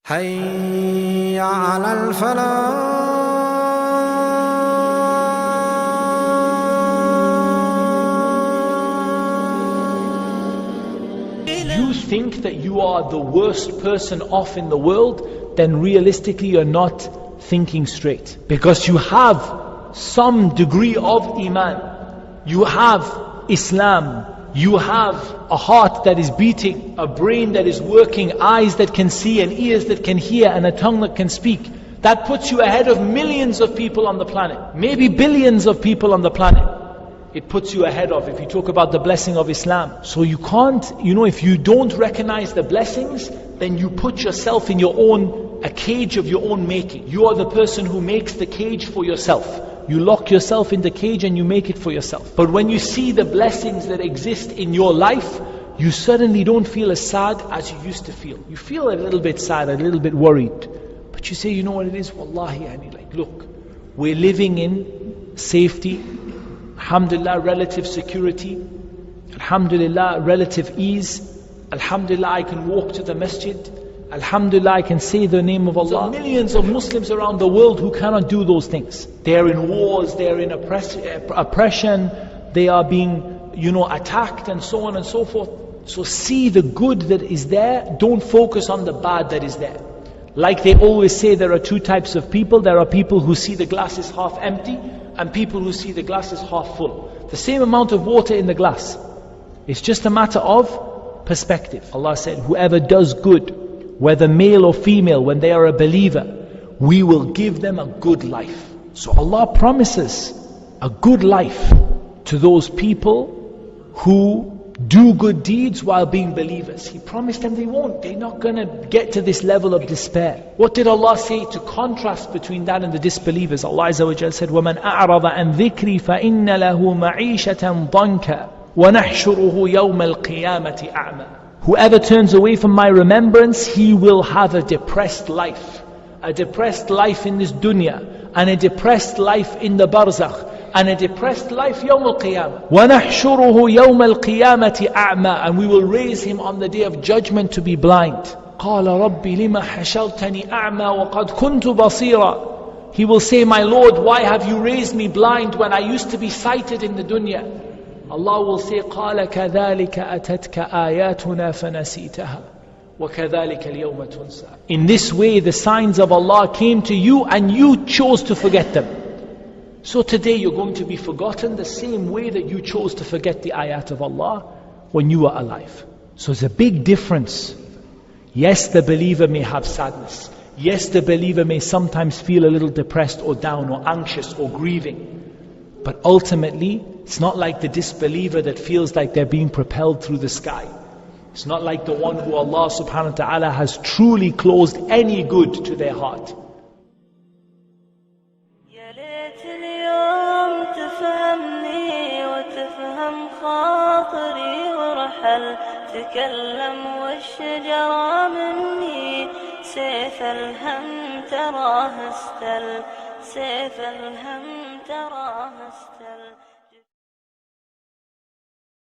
حي على الفلاح. You think that you are the worst person off in the world, then realistically you're not thinking straight. Because you have some degree of Iman. You have Islam. You have a heart that is beating, a brain that is working, eyes that can see and ears that can hear and a tongue that can speak. That puts you ahead of millions of people on the planet. Maybe billions of people on the planet. It puts you ahead of, if you talk about the blessing of Islam. So you can't, if you don't recognize the blessings, then you put yourself in a cage of your own making. You are the person who makes the cage for yourself. You lock yourself in the cage and you make it for yourself. But when you see the blessings that exist in your life, you suddenly don't feel as sad as you used to feel. You feel a little bit sad, a little bit worried. But you say, you know what it is? Wallahi, look, we're living in safety, alhamdulillah, relative security, alhamdulillah, relative ease, alhamdulillah, I can walk to the masjid, alhamdulillah, I can say the name of Allah. There are millions of Muslims around the world who cannot do those things. They are in wars, they are in oppression, they are being, attacked and so on and so forth. So see the good that is there, don't focus on the bad that is there. Like they always say, there are two types of people. There are people who see the glass is half empty and people who see the glass is half full. The same amount of water in the glass. It's just a matter of perspective. Allah said, whoever does good, whether male or female, when they are a believer, we will give them a good life. So Allah promises a good life to those people who do good deeds while being believers. He promised them they won't. They're not going to get to this level of despair. What did Allah say to contrast between that and the disbelievers? Allah Azza wa Jalla said, وَمَنْ أَعْرَضَ عَنْ ذِكْرِي فَإِنَّ لَهُ مَعِيشَةً ضَنْكًا وَنَحْشُرُهُ يَوْمَ الْقِيَامَةِ أَعْمَى. Whoever turns away from my remembrance, he will have a depressed life. A depressed life in this dunya, and a depressed life in the barzakh, and a depressed life yawm al-qiyamah. وَنَحْشُرُهُ يَوْمَ الْقِيَامَةِ أَعْمَى. And we will raise him on the day of judgment to be blind. قَالَ رَبِّ لِمَ حَشَرْتَنِي أَعْمَى وَقَدْ كُنْتُ بَصِيرًا. He will say, my Lord, why have you raised me blind when I used to be sighted in the dunya? Allah will say, قَالَ كَذَلِكَ أَتَتْكَ آيَاتُنَا فَنَسِيتَهَا وَكَذَلِكَ الْيَوْمَ تُنْسَى. In this way the signs of Allah came to you and you chose to forget them. So today you're going to be forgotten the same way that you chose to forget the ayat of Allah when you were alive. So there's a big difference. Yes, the believer may have sadness. Yes, the believer may sometimes feel a little depressed or down or anxious or grieving. But ultimately, it's not like the disbeliever that feels like they're being propelled through the sky. It's not like the one who Allah subhanahu wa ta'ala has truly closed any good to their heart. تكلم والشجرة مني سيف الهم تراه استل سيف الهم تراه استل